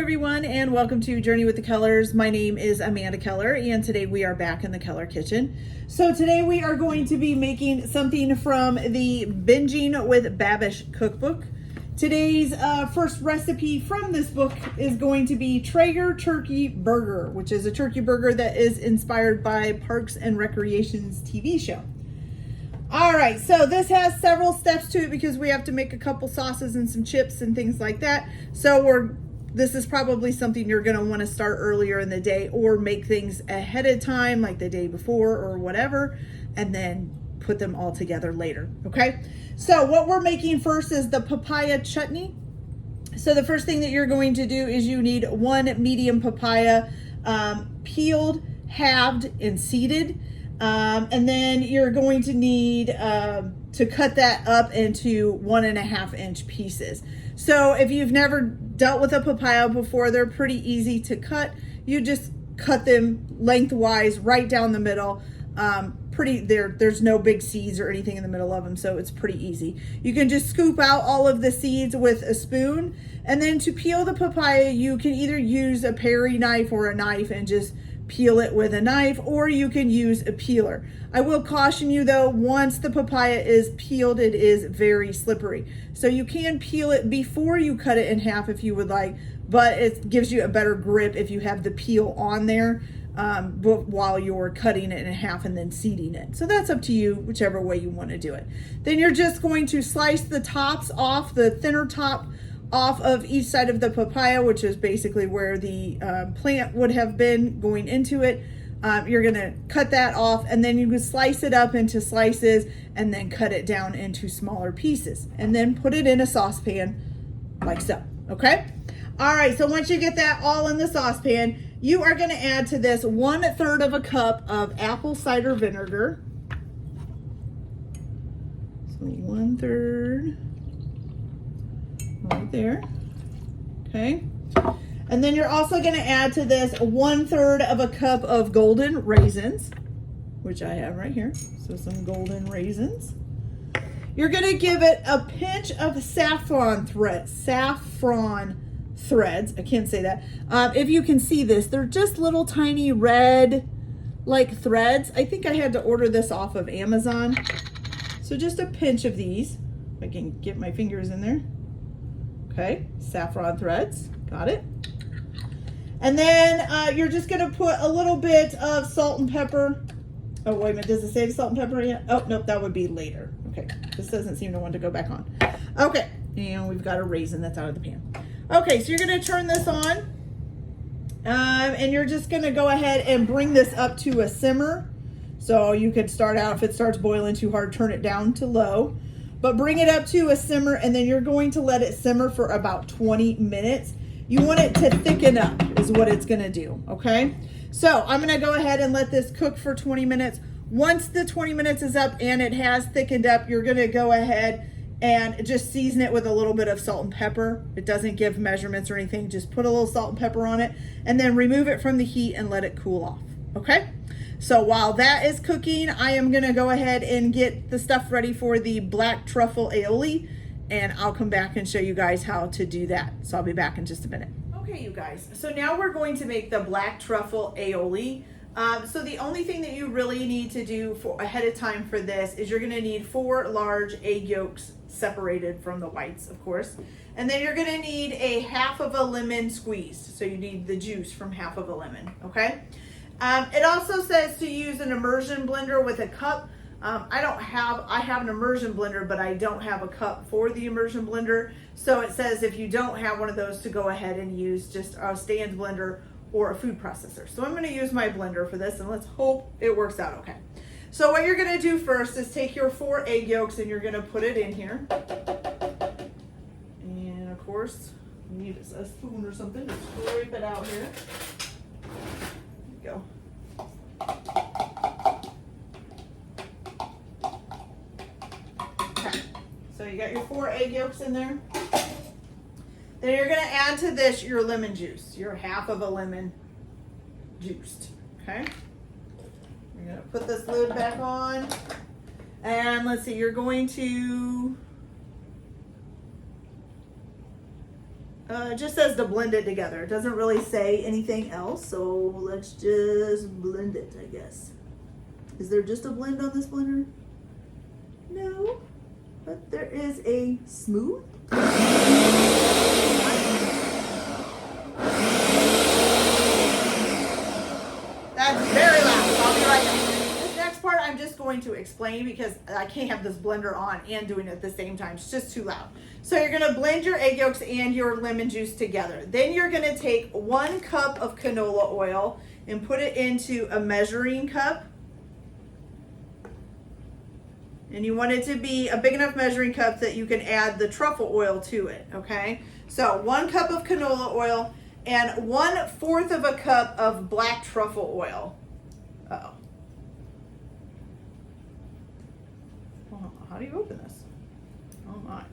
everyone, and welcome to Journey with the Kellers. My name is Amanda Keller, and today we are back in the Keller kitchen. So today we are going to be making something from the Binging with Babbish cookbook. Today's first recipe from this book is going to be Traeger Turkey Burger, which is a turkey burger that is inspired by Parks and Recreation's TV show. All right, so this has several steps to it because we have to make a couple sauces and some chips and things like that. So this is probably something you're going to want to start earlier in the day or make things ahead of time, like the day before or whatever, and then put them all together later, okay? So what we're making first is the papaya chutney. So the first thing that you're going to do is you need one medium papaya, peeled, halved, and seeded. And then you're going to need to cut that up into 1.5 inch pieces. So if you've never dealt with a papaya before, they're pretty easy to cut. You just cut them lengthwise right down the middle. There's no big seeds or anything in the middle of them, so it's pretty easy. You can just scoop out all of the seeds with a spoon, and then to peel the papaya, you can either use a paring knife or a knife and just peel it with a knife, or you can use a peeler. I will caution you though, once the papaya is peeled, it is very slippery. So you can peel it before you cut it in half if you would like, but it gives you a better grip if you have the peel on there while you're cutting it in half and then seeding it. So that's up to you, whichever way you want to do it. Then you're just going to slice the tops off, the thinner top off of each side of the papaya, which is basically where the plant would have been going into it. You're gonna cut that off, and then you can slice it up into slices and then cut it down into smaller pieces and then put it in a saucepan like so, okay? All right, so once you get that all in the saucepan, you are gonna add to this 1/3 of a cup of apple cider vinegar. So 1/3 right there, okay? And then you're also gonna add to this 1/3 of a cup of golden raisins, which I have right here. So some golden raisins. You're gonna give it a pinch of saffron threads, I can't say that. If you can see this, they're just little tiny red like threads. I think I had to order this off of Amazon. So just a pinch of these, if I can get my fingers in there. Okay, saffron threads, got it. And then you're just gonna put a little bit of salt and pepper. Oh, wait a minute, does it say the salt and pepper yet? Oh, nope, that would be later. Okay, this doesn't seem to want to go back on. Okay, and we've got a raisin that's out of the pan. Okay, so you're gonna turn this on, and you're just gonna go ahead and bring this up to a simmer. So you could start out, if it starts boiling too hard, turn it down to low. But bring it up to a simmer, and then you're going to let it simmer for about 20 minutes. You want it to thicken up is what it's gonna do, okay? So I'm gonna go ahead and let this cook for 20 minutes. Once the 20 minutes is up and it has thickened up, you're gonna go ahead and just season it with a little bit of salt and pepper. It doesn't give measurements or anything, just put a little salt and pepper on it, and then remove it from the heat and let it cool off, okay? So while that is cooking, I am gonna go ahead and get the stuff ready for the black truffle aioli, and I'll come back and show you guys how to do that. So I'll be back in just a minute. Okay, you guys, so now we're going to make the black truffle aioli. So the only thing that you really need to do ahead of time for this is you're gonna need 4 large egg yolks separated from the whites, of course. And then you're gonna need a half of a lemon squeezed. So you need the juice from half of a lemon, okay? It also says to use an immersion blender with a cup. I have an immersion blender, but I don't have a cup for the immersion blender. So it says if you don't have one of those, to go ahead and use just a stand blender or a food processor. So I'm gonna use my blender for this, and let's hope it works out okay. So what you're gonna do first is take your 4 egg yolks and you're gonna put it in here. And of course, you need a spoon or something to scrape it out here. Go. Okay, so you got your 4 egg yolks in there. Then you're gonna add to this your lemon juice, your half of a lemon juiced, okay? You're gonna put this lid back on, and let's see, you're going to It just says to blend it together. It doesn't really say anything else, so let's just blend it, I guess. Is there just a blend on this blender? No, but there is a smooth. That's very loud. I'll be right back. This next part I'm just going to explain because I can't have this blender on and doing it at the same time. It's just too loud. So you're gonna blend your egg yolks and your lemon juice together. Then you're gonna take 1 cup of canola oil and put it into a measuring cup. And you want it to be a big enough measuring cup that you can add the truffle oil to it, okay? So 1 cup of canola oil and 1/4 of a cup of black truffle oil. Uh-oh. Well, how do you open this? Oh my.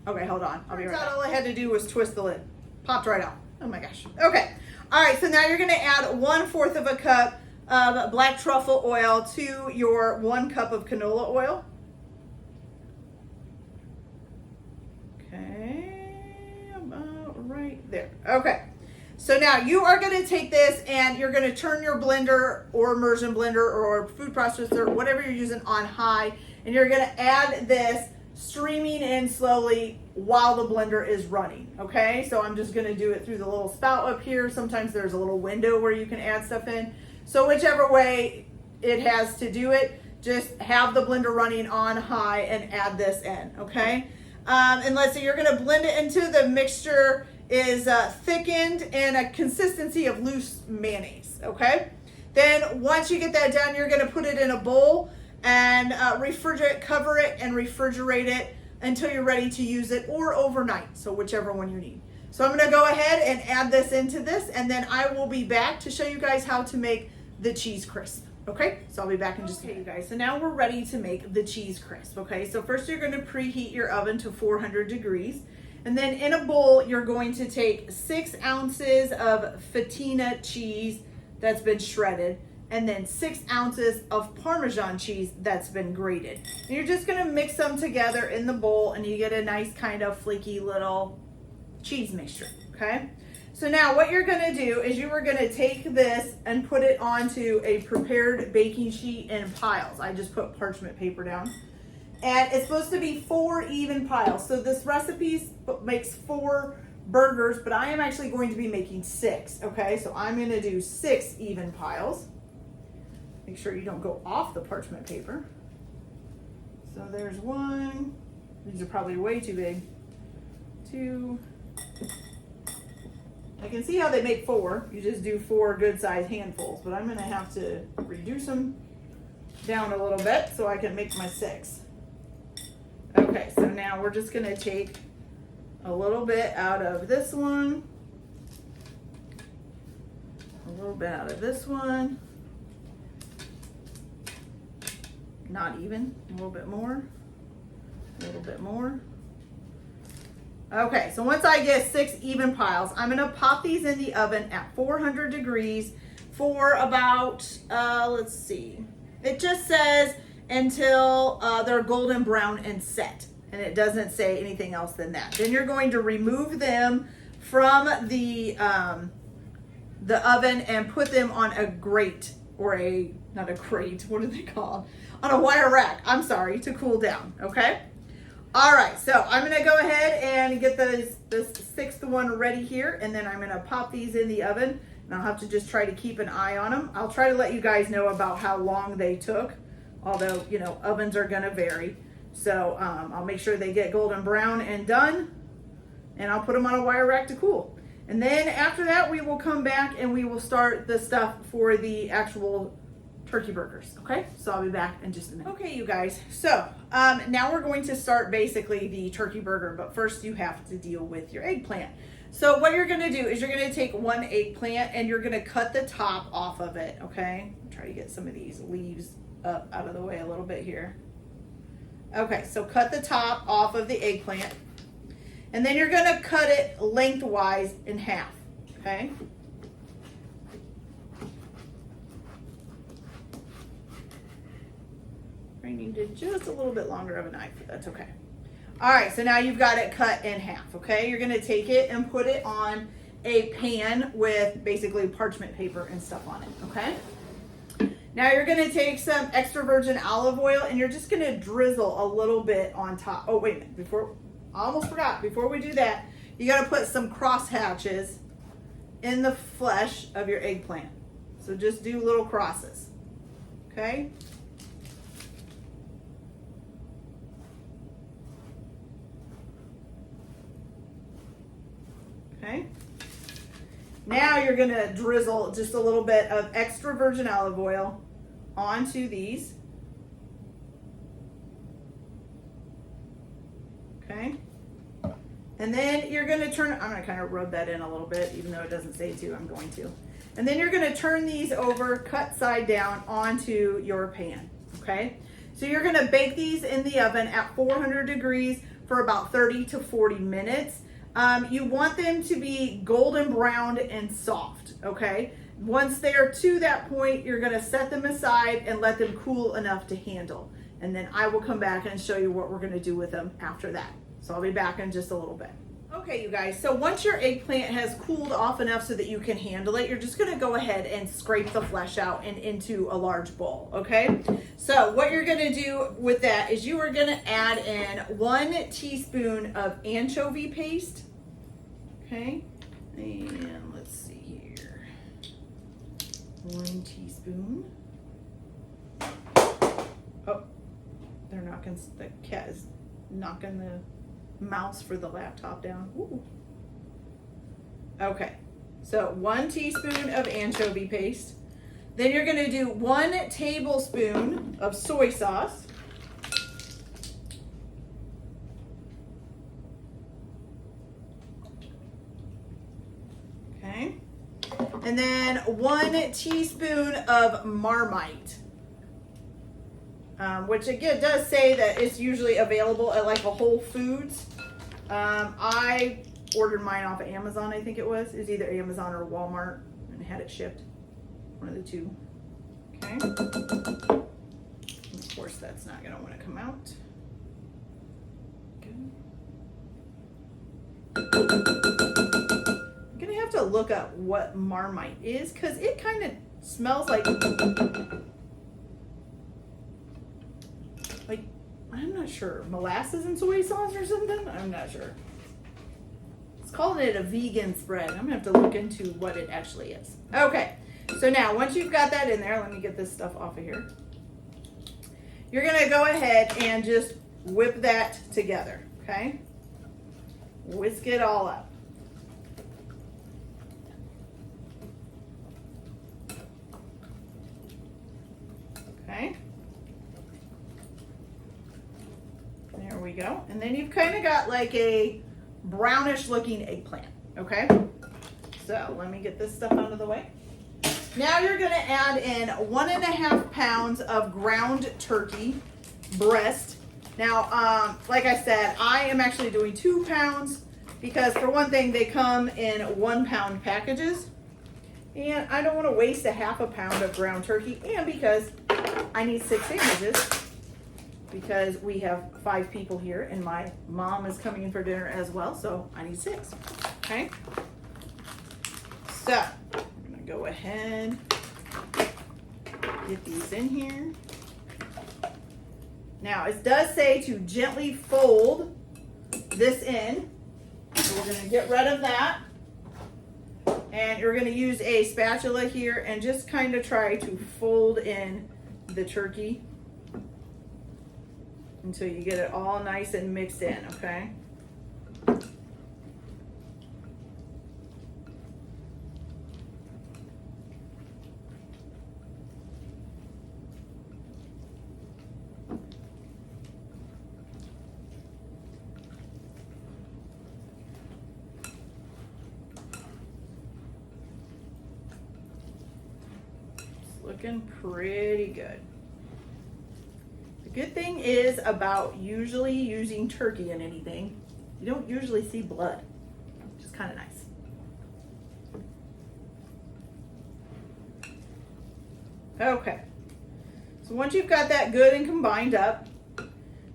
Okay, hold on. I'll be right back. All I had to do was twist the lid. Popped right out. Oh my gosh. Okay. All right, so now you're gonna add 1/4 of a cup of black truffle oil to your 1 cup of canola oil. Okay, about right there. Okay, so now you are going to take this and you're going to turn your blender or immersion blender or food processor, whatever you're using, on high, and you're going to add this streaming in slowly while the blender is running. Okay, so I'm just going to do it through the little spout up here. Sometimes there's a little window where you can add stuff in. So whichever way it has to do it, just have the blender running on high and add this in, okay? And let's say you're gonna blend it until the mixture is thickened and a consistency of loose mayonnaise, okay? Then once you get that done, you're gonna put it in a bowl and refrigerate, cover it and refrigerate it until you're ready to use it, or overnight, so whichever one you need. So I'm gonna go ahead and add this into this, and then I will be back to show you guys how to make the cheese crisp. Okay, so I'll be back in just a minute. Okay, you guys, so now we're ready to make the cheese crisp. Okay, so first you're going to preheat your oven to 400 degrees, and then in a bowl you're going to take 6 ounces of fettina cheese that's been shredded, and then 6 ounces of Parmesan cheese that's been grated. And you're just going to mix them together in the bowl, and you get a nice kind of flaky little cheese mixture. Okay. So now what you're going to do is you are going to take this and put it onto a prepared baking sheet in piles. I just put parchment paper down. And it's supposed to be 4 even piles. So this recipe makes 4 burgers, but I am actually going to be making 6. Okay, so I'm going to do 6 even piles. Make sure you don't go off the parchment paper. So there's 1. These are probably way too big. 2. I can see how they make 4. You just do 4 good sized handfuls, but I'm going to have to reduce them down a little bit so I can make my 6. Okay, so now we're just going to take a little bit out of this one, a little bit out of this one, not even, a little bit more, a little bit more. Okay, so once I get 6 even piles, I'm gonna pop these in the oven at 400 degrees for about, let's see, it just says until they're golden brown and set, and it doesn't say anything else than that. Then you're going to remove them from the oven and put them on a grate, or not a grate, what are they called? On a wire rack, I'm sorry, to cool down, okay? All right, so I'm gonna go ahead and get this 6th one ready here, and then I'm gonna pop these in the oven, and I'll have to just try to keep an eye on them. I'll try to let you guys know about how long they took, although, you know, ovens are gonna vary. So I'll make sure they get golden brown and done, and I'll put them on a wire rack to cool. And then after that, we will come back and we will start the stuff for the actual turkey burgers. Okay, so I'll be back in just a minute. Okay, you guys, so now we're going to start basically the turkey burger, but first you have to deal with your eggplant. So what you're gonna do is you're gonna take 1 eggplant and you're gonna cut the top off of it, okay? Try to get some of these leaves up out of the way a little bit here. Okay, so cut the top off of the eggplant, and then you're gonna cut it lengthwise in half, okay? I needed just a little bit longer of a knife, but that's okay. All right, so now you've got it cut in half, okay? You're gonna take it and put it on a pan with basically parchment paper and stuff on it, okay? Now you're gonna take some extra virgin olive oil and you're just gonna drizzle a little bit on top. Oh, wait a minute, I almost forgot, before we do that, you gotta put some cross hatches in the flesh of your eggplant. So just do little crosses, okay? Okay. Now you're gonna drizzle just a little bit of extra virgin olive oil onto these. Okay. And then you're gonna I'm gonna kind of rub that in a little bit, even though it doesn't say to, I'm going to. And then you're gonna turn these over, cut side down onto your pan, okay? So you're gonna bake these in the oven at 400 degrees for about 30 to 40 minutes. You want them to be golden browned and soft, okay? Once they're to that point, you're gonna set them aside and let them cool enough to handle. And then I will come back and show you what we're gonna do with them after that. So I'll be back in just a little bit. Okay, you guys, so once your eggplant has cooled off enough so that you can handle it, you're just gonna go ahead and scrape the flesh out and into a large bowl, okay? So what you're gonna do with that is you are gonna add in 1 teaspoon of anchovy paste, okay? And let's see here, 1 teaspoon. Oh, the cat is knocking the mouse for the laptop down. Ooh. Okay, so 1 teaspoon of anchovy paste. Then you're gonna do 1 tablespoon of soy sauce. Okay, and then 1 teaspoon of Marmite. Which again does say that it's usually available at like a Whole Foods. I ordered mine off of Amazon, I think it was. It was either Amazon or Walmart and had it shipped. One of the two. Okay. And of course that's not gonna want to come out. I'm gonna have to look up what Marmite is because it kind of smells like I'm not sure, molasses and soy sauce or something? I'm not sure. It's calling it a vegan spread. I'm gonna have to look into what it actually is. Okay, so now once you've got that in there, let me get this stuff off of here. You're gonna go ahead and just whip that together, okay? Whisk it all up. Okay. There we go. And then you've kind of got like a brownish looking eggplant, okay? So let me get this stuff out of the way. Now you're gonna add in 1.5 pounds of ground turkey breast. Now, like I said, I am actually doing 2 pounds because for one thing, they come in 1 pound packages. And I don't wanna waste a 1/2 pound of ground turkey, and because I need 6 sandwiches, because we have 5 people here and my mom is coming in for dinner as well, so I need 6, okay? So, I'm gonna go ahead, get these in here. Now, it does say to gently fold this in, so we're gonna get rid of that. And you're gonna use a spatula here and just kind of try to fold in the turkey until you get it all nice and mixed in, okay? It's looking pretty good. The good thing is about usually using turkey in anything, you don't usually see blood, which is kind of nice. Okay, so once you've got that good and combined up,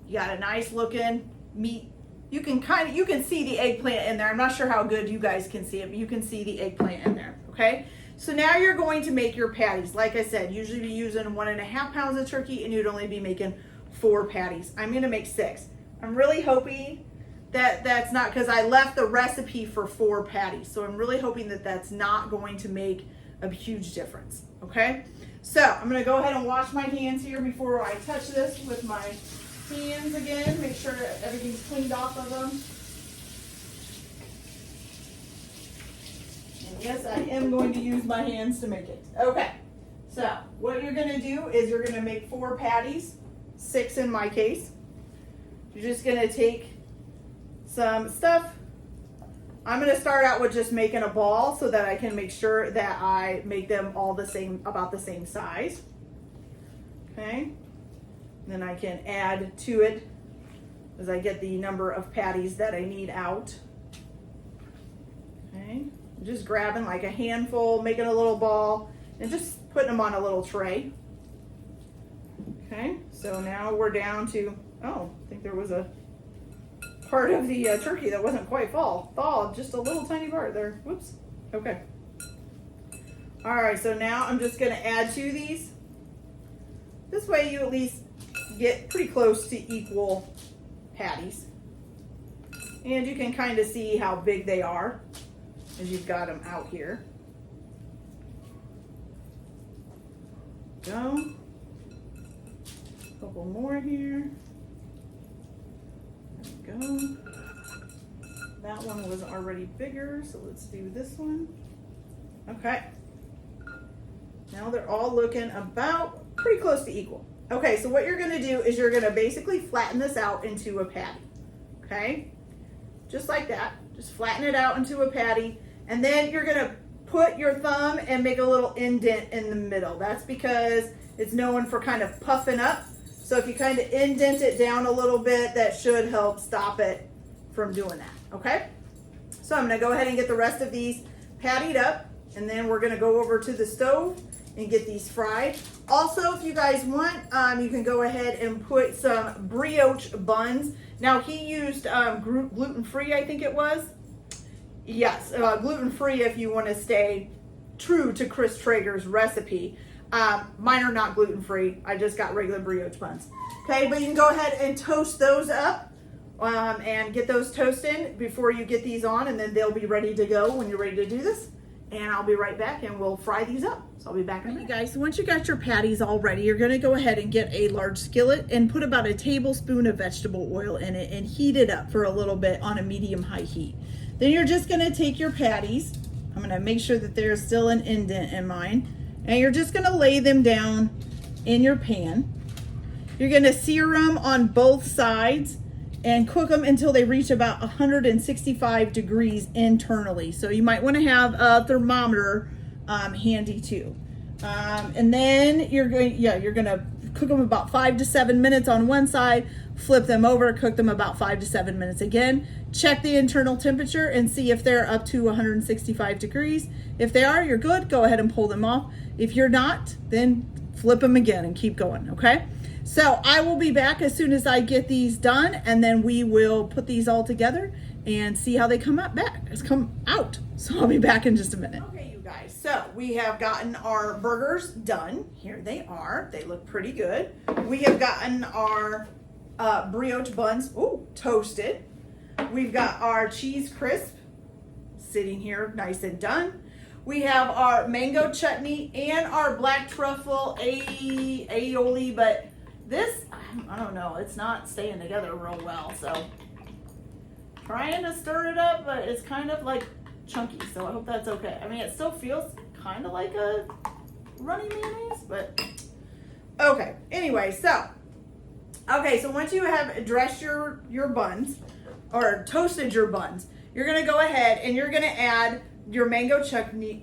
you got a nice looking meat you can see the eggplant in there. I'm not sure how good you guys can see it, but you can see the eggplant in there, okay? So now you're going to make your patties. Like I said, usually be using 1.5 pounds of turkey and you'd only be making 4 patties. I'm gonna make 6. I'm really hoping that that's not, because I left the recipe for 4 patties. So I'm really hoping that that's not going to make a huge difference, okay? So I'm gonna go ahead and wash my hands here before I touch this with my hands again. Make sure everything's cleaned off of them. And yes, I am going to use my hands to make it. Okay, so what you're gonna do is you're gonna make 4 patties, 6 in my case. You're just gonna take some stuff. I'm gonna start out with just making a ball so that I can make sure that I make them all the same, about the same size. Okay, then I can add to it as I get the number of patties that I need out. Okay, I'm just grabbing like a handful, making a little ball, and just putting them on a little tray. Okay, so now we're down to, oh, I think there was a part of the turkey that wasn't quite thawed, just a little tiny part there. Whoops. Okay. All right, so now I'm just gonna add to these. This way you at least get pretty close to equal patties. And you can kind of see how big they are as you've got them out here. Go. A couple more here. There we go. That one was already bigger, so let's do this one. Okay. Now they're all looking about pretty close to equal. Okay, so what you're gonna do is you're gonna basically flatten this out into a patty. Okay? Just like that. Just flatten it out into a patty. And then you're gonna put your thumb and make a little indent in the middle. That's because it's known for kind of puffing up. So if you kind of indent it down a little bit, that should help stop it from doing that, okay? So I'm gonna go ahead and get the rest of these pattied up, and then we're gonna go over to the stove and get these fried. Also, if you guys want, you can go ahead and put some brioche buns. Now he used gluten-free, I think it was. Yes, gluten-free if you wanna stay true to Chris Traeger's recipe. Mine are not gluten-free. I just got regular brioche buns. Okay, but you can go ahead and toast those up and get those toasted before you get these on, and then they'll be ready to go when you're ready to do this. And I'll be right back and we'll fry these up. So I'll be back in a minute. Okay, guys, so once you got your patties all ready, you're gonna go ahead and get a large skillet and put about a tablespoon of vegetable oil in it and heat it up for a little bit on a medium-high heat. Then you're just gonna take your patties. I'm gonna make sure that there's still an indent in mine. And you're just gonna lay them down in your pan. You're gonna sear them on both sides and cook them until they reach about 165 degrees internally. So you might wanna have a thermometer handy too. And then you're gonna cook them about 5 to 7 minutes on one side, flip them over, cook them about 5 to 7 minutes again. Check the internal temperature and see if they're up to 165 degrees. If they are, you're good. Go ahead and pull them off. If you're not, then flip them again and keep going, okay? So I will be back as soon as I get these done, and then we will put these all together and see how they come out. So I'll be back in just a minute. Okay, you guys, so we have gotten our burgers done. Here they are. They look pretty good. We have gotten our brioche buns, toasted. We've got our cheese crisp sitting here nice and done. We have our mango chutney and our black truffle aioli, but this, I don't know, it's not staying together real well, so trying to stir it up, but it's kind of like chunky, so I hope that's okay. I mean, it still feels kind of like a runny mayonnaise, but okay. Anyway, so once you have dressed your buns, or toasted your buns, you're gonna go ahead and you're gonna add your mango chutney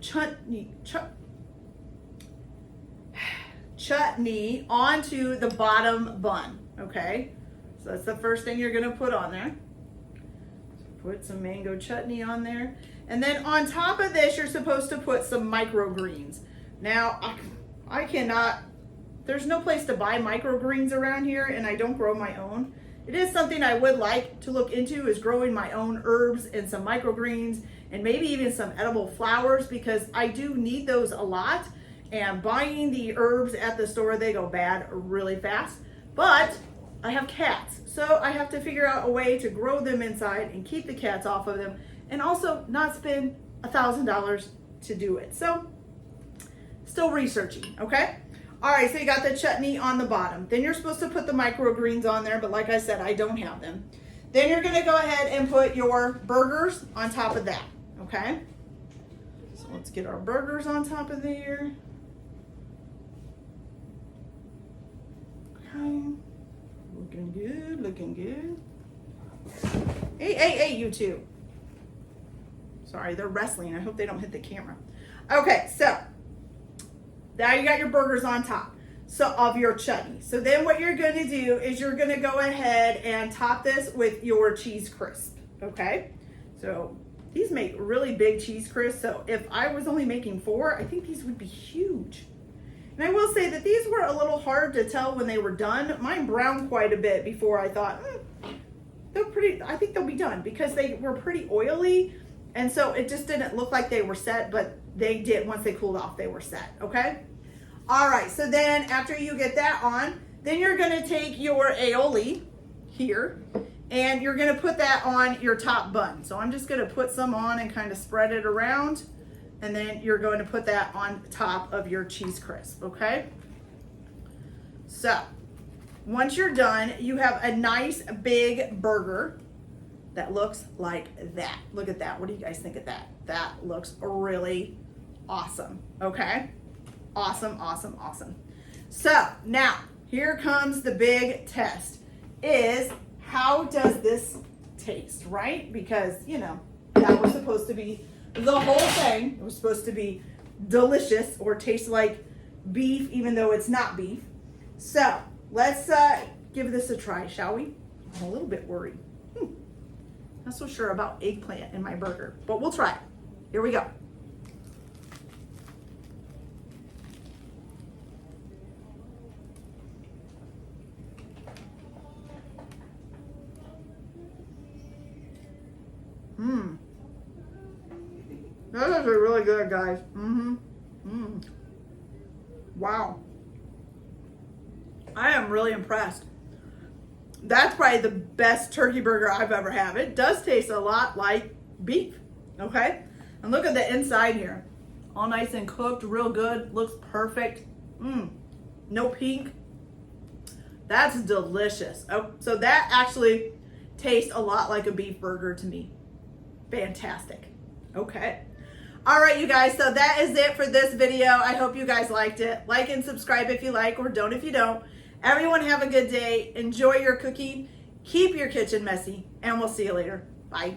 onto the bottom bun, okay? So that's the first thing you're gonna put on there. Put some mango chutney on there. And then on top of this, you're supposed to put some microgreens. Now, I cannot, there's no place to buy microgreens around here, and I don't grow my own. it is something I would like to look into, is growing my own herbs and some microgreens and maybe even some edible flowers, because I do need those a lot. And buying the herbs at the store, they go bad really fast. But I have cats, so I have to figure out a way to grow them inside and keep the cats off of them, and also not spend $1,000 to do it. So still researching, okay? All right, so you got the chutney on the bottom. Then you're supposed to put the microgreens on there, but like I said, I don't have them. Then you're gonna go ahead and put your burgers on top of that, okay? So let's get our burgers on top of there. Okay, looking good, looking good. Hey, you two. Sorry, they're wrestling. I hope they don't hit the camera. Okay, so now you got your burgers on top of your chutney. So then what you're gonna do is you're gonna go ahead and top this with your cheese crisp, okay? So these make really big cheese crisps. So if I was only making 4, I think these would be huge. And I will say that these were a little hard to tell when they were done. Mine browned quite a bit before I thought, I think they'll be done, because they were pretty oily. And so it just didn't look like they were set, but they did. Once they cooled off, they were set, okay? All right, so then after you get that on, then you're gonna take your aioli here, and you're gonna put that on your top bun. So I'm just gonna put some on and kind of spread it around, and then you're going to put that on top of your cheese crisp, okay? So once you're done, you have a nice big burger that looks like that. Look at that. What do you guys think of that? That looks really awesome, okay? Awesome, awesome, awesome. So now here comes the big test, is how does this taste, right? Because, you know, that was supposed to be the whole thing. It was supposed to be delicious or taste like beef, even though it's not beef. So let's give this a try, shall we? I'm a little bit worried. Not so sure about eggplant in my burger, but we'll try it. Here we go. That is actually really good, guys. Wow. I am really impressed. That's probably the best turkey burger I've ever had. It does taste a lot like beef, okay? And look at the inside here. All nice and cooked, real good, looks perfect. No pink. That's delicious. Oh, so that actually tastes a lot like a beef burger to me. Fantastic. Okay. All right, you guys, so that is it for this video. I hope you guys liked it. Like and subscribe if you like, or don't if you don't. Everyone have a good day. Enjoy your cooking. Keep your kitchen messy, and we'll see you later. Bye.